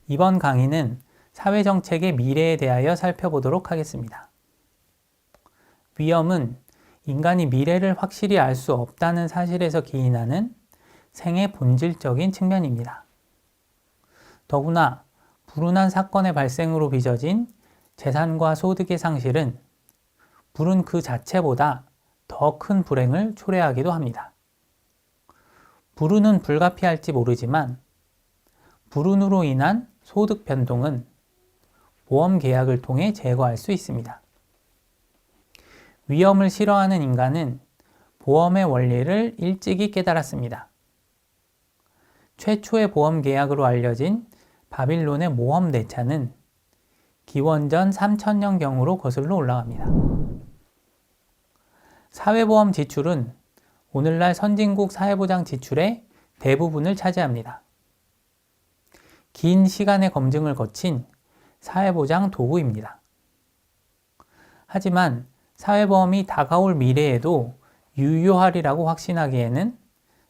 이번 강의는 사회정책의 미래에 대하여 살펴보도록 하겠습니다. 위험은 인간이 미래를 확실히 알 수 없다는 사실에서 기인하는 생의 본질적인 측면입니다. 더구나 불운한 사건의 발생으로 빚어진 재산과 소득의 상실은 불운 그 자체보다 더 큰 불행을 초래하기도 합니다. 불운은 불가피할지 모르지만 불운으로 인한 소득 변동은 보험 계약을 통해 제거할 수 있습니다. 위험을 싫어하는 인간은 보험의 원리를 일찍이 깨달았습니다. 최초의 보험 계약으로 알려진 바빌론의 모험 내차는 기원전 3000년경으로 거슬러 올라갑니다. 사회보험 지출은 오늘날 선진국 사회보장 지출의 대부분을 차지합니다. 긴 시간의 검증을 거친 사회보장 도구입니다. 하지만 사회보험이 다가올 미래에도 유효하리라고 확신하기에는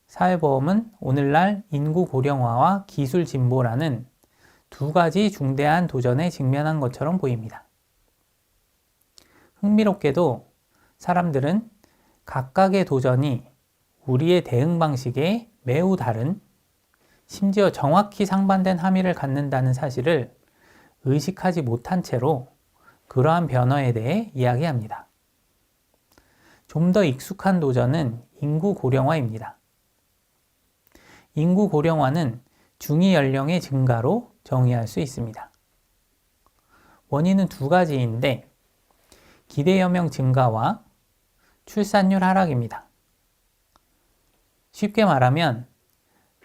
사회보험은 오늘날 인구 고령화와 기술 진보라는 두 가지 중대한 도전에 직면한 것처럼 보입니다. 흥미롭게도 사람들은 각각의 도전이 우리의 대응 방식에 매우 다른, 심지어 정확히 상반된 함의를 갖는다는 사실을 의식하지 못한 채로 그러한 변화에 대해 이야기합니다. 좀 더 익숙한 도전은 인구 고령화입니다. 인구 고령화는 중위 연령의 증가로 정의할 수 있습니다. 원인은 두 가지인데 기대여명 증가와 출산율 하락입니다. 쉽게 말하면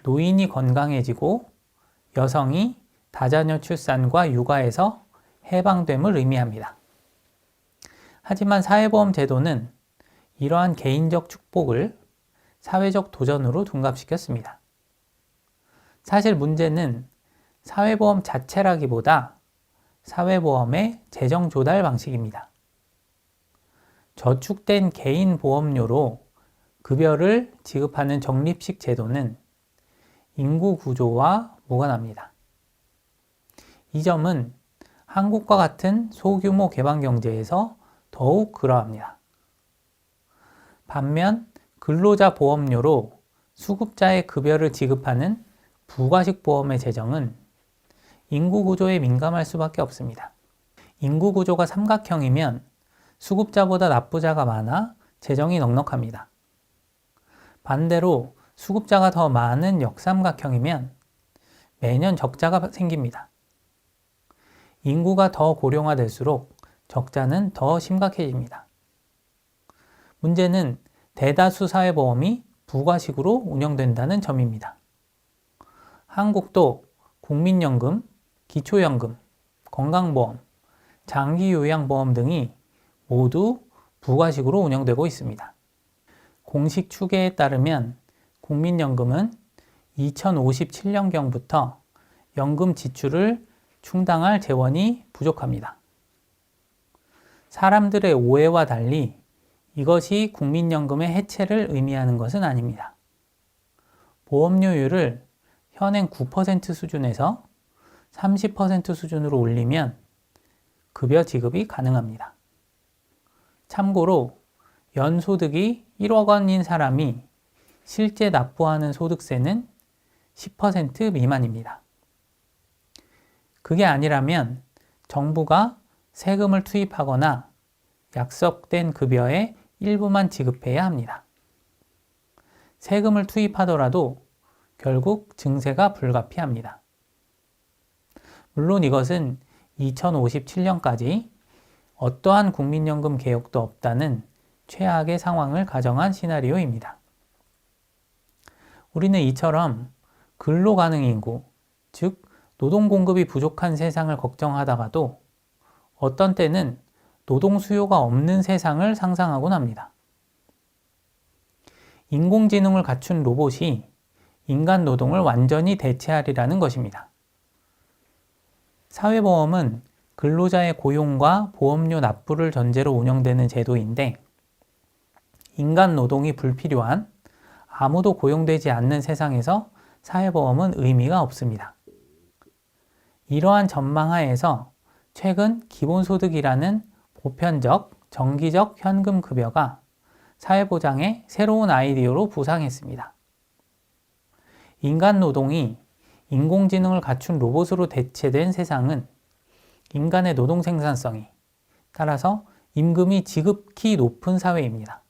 노인이 건강해지고 여성이 다자녀 출산과 육아에서 해방됨을 의미합니다. 하지만 사회보험 제도는 이러한 개인적 축복을 사회적 도전으로 둔갑시켰습니다. 사실 문제는 사회보험 자체라기보다 사회보험의 재정 조달 방식입니다. 저축된 개인 보험료로 급여를 지급하는 적립식 제도는 인구 구조와 무관합니다. 이 점은 한국과 같은 소규모 개방 경제에서 더욱 그러합니다. 반면 근로자 보험료로 수급자의 급여를 지급하는 부가식 보험의 재정은 인구 구조에 민감할 수밖에 없습니다. 인구 구조가 삼각형이면 수급자보다 납부자가 많아 재정이 넉넉합니다. 반대로 수급자가 더 많은 역삼각형이면 매년 적자가 생깁니다. 인구가 더 고령화될수록 적자는 더 심각해집니다. 문제는 대다수 사회보험이 부가식으로 운영된다는 점입니다. 한국도 국민연금, 기초연금, 건강보험, 장기요양보험 등이 모두 부가식으로 운영되고 있습니다. 공식 추계에 따르면 국민연금은 2057년경부터 연금 지출을 충당할 재원이 부족합니다. 사람들의 오해와 달리 이것이 국민연금의 해체를 의미하는 것은 아닙니다. 보험료율을 현행 9% 수준에서 30% 수준으로 올리면 급여 지급이 가능합니다. 참고로 연소득이 1억 원인 사람이 실제 납부하는 소득세는 10% 미만입니다. 그게 아니라면 정부가 세금을 투입하거나 약속된 급여의 일부만 지급해야 합니다. 세금을 투입하더라도 결국 증세가 불가피합니다. 물론 이것은 2057년까지 어떠한 국민연금 개혁도 없다는 최악의 상황을 가정한 시나리오입니다. 우리는 이처럼 근로 가능 인구, 즉 노동 공급이 부족한 세상을 걱정하다가도 어떤 때는 노동 수요가 없는 세상을 상상하곤 합니다. 인공지능을 갖춘 로봇이 인간 노동을 완전히 대체하리라는 것입니다. 사회보험은 근로자의 고용과 보험료 납부를 전제로 운영되는 제도인데 인간 노동이 불필요한 아무도 고용되지 않는 세상에서 사회보험은 의미가 없습니다. 이러한 전망 하에서 최근 기본소득이라는 보편적, 정기적 현금 급여가 사회보장의 새로운 아이디어로 부상했습니다. 인간 노동이 인공지능을 갖춘 로봇으로 대체된 세상은 인간의 노동 생산성이, 따라서 임금이 지극히 높은 사회입니다.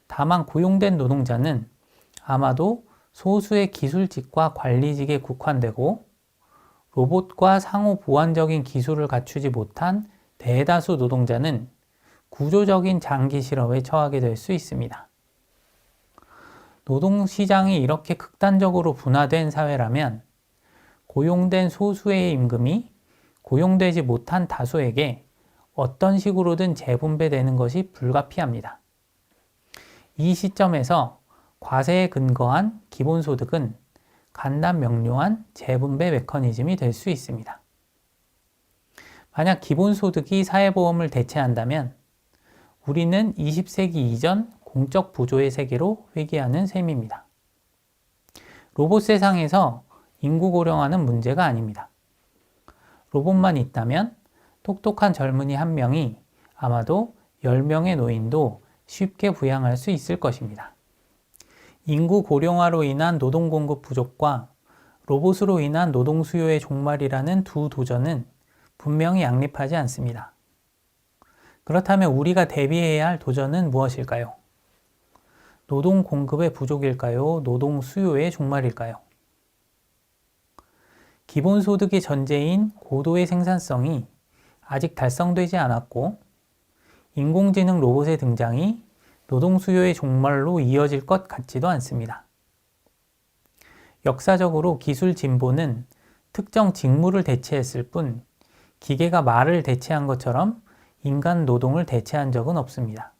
다만 고용된 노동자는 아마도 소수의 기술직과 관리직에 국한되고 로봇과 상호 보완적인 기술을 갖추지 못한 대다수 노동자는 구조적인 장기 실업에 처하게 될 수 있습니다. 노동시장이 이렇게 극단적으로 분화된 사회라면 고용된 소수의 임금이 고용되지 못한 다수에게 어떤 식으로든 재분배되는 것이 불가피합니다. 이 시점에서 과세에 근거한 기본소득은 간단 명료한 재분배 메커니즘이 될 수 있습니다. 만약 기본소득이 사회보험을 대체한다면 우리는 20세기 이전 공적 부조의 세계로 회귀하는 셈입니다. 로봇 세상에서 인구 고령화는 문제가 아닙니다. 로봇만 있다면 똑똑한 젊은이 한 명이 아마도 10명의 노인도 쉽게 부양할 수 있을 것입니다. 인구 고령화로 인한 노동 공급 부족과 로봇으로 인한 노동 수요의 종말이라는 두 도전은 분명히 양립하지 않습니다. 그렇다면 우리가 대비해야 할 도전은 무엇일까요? 노동 공급의 부족일까요? 노동 수요의 종말일까요? 기본소득의 전제인 고도의 생산성이 아직 달성되지 않았고 인공지능 로봇의 등장이 노동 수요의 종말로 이어질 것 같지도 않습니다. 역사적으로 기술 진보는 특정 직무를 대체했을 뿐 기계가 말을 대체한 것처럼 인간 노동을 대체한 적은 없습니다.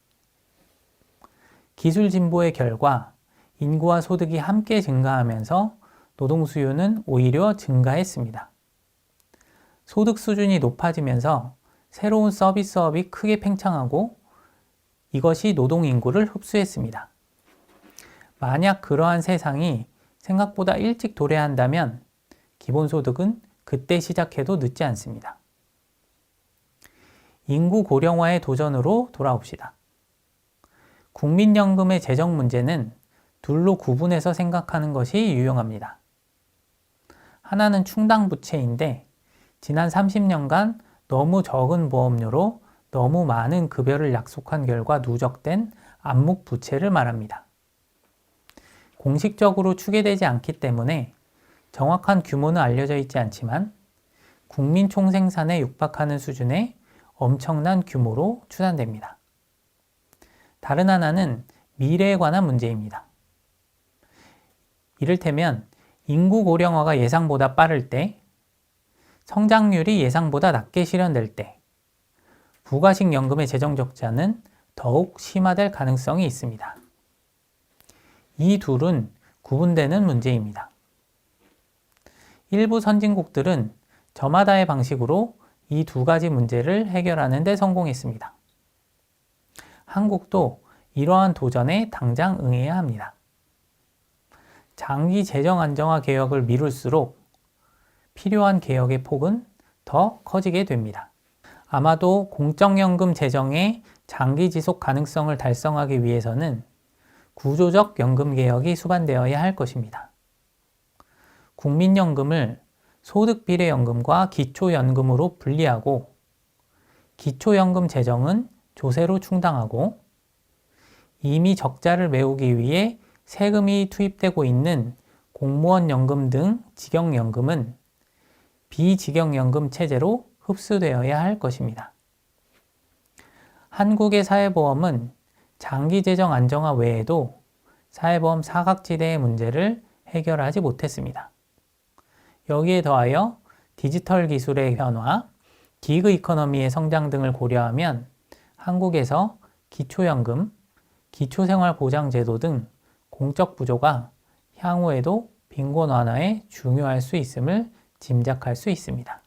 기술 진보의 결과 인구와 소득이 함께 증가하면서 노동 수요는 오히려 증가했습니다. 소득 수준이 높아지면서 새로운 서비스업이 크게 팽창하고 이것이 노동 인구를 흡수했습니다. 만약 그러한 세상이 생각보다 일찍 도래한다면 기본소득은 그때 시작해도 늦지 않습니다. 인구 고령화의 도전으로 돌아옵시다. 국민연금의 재정 문제는 둘로 구분해서 생각하는 것이 유용합니다. 하나는 충당부채인데 지난 30년간 너무 적은 보험료로 너무 많은 급여를 약속한 결과 누적된 암묵부채를 말합니다. 공식적으로 추계되지 않기 때문에 정확한 규모는 알려져 있지 않지만 국민 총생산에 육박하는 수준의 엄청난 규모로 추산됩니다. 다른 하나는 미래에 관한 문제입니다. 이를테면 인구 고령화가 예상보다 빠를 때, 성장률이 예상보다 낮게 실현될 때, 부가식 연금의 재정 적자는 더욱 심화될 가능성이 있습니다. 이 둘은 구분되는 문제입니다. 일부 선진국들은 저마다의 방식으로 이 두 가지 문제를 해결하는 데 성공했습니다. 한국도 이러한 도전에 당장 응해야 합니다. 장기 재정 안정화 개혁을 미룰수록 필요한 개혁의 폭은 더 커지게 됩니다. 아마도 공적연금 재정의 장기 지속 가능성을 달성하기 위해서는 구조적 연금 개혁이 수반되어야 할 것입니다. 국민연금을 소득비례연금과 기초연금으로 분리하고 기초연금 재정은 조세로 충당하고 이미 적자를 메우기 위해 세금이 투입되고 있는 공무원 연금 등 직영연금은 비직영연금 체제로 흡수되어야 할 것입니다. 한국의 사회보험은 장기재정 안정화 외에도 사회보험 사각지대의 문제를 해결하지 못했습니다. 여기에 더하여 디지털 기술의 변화, 기그 이코노미의 성장 등을 고려하면 한국에서 기초연금, 기초생활보장제도 등 공적 부조가 향후에도 빈곤 완화에 중요할 수 있음을 짐작할 수 있습니다.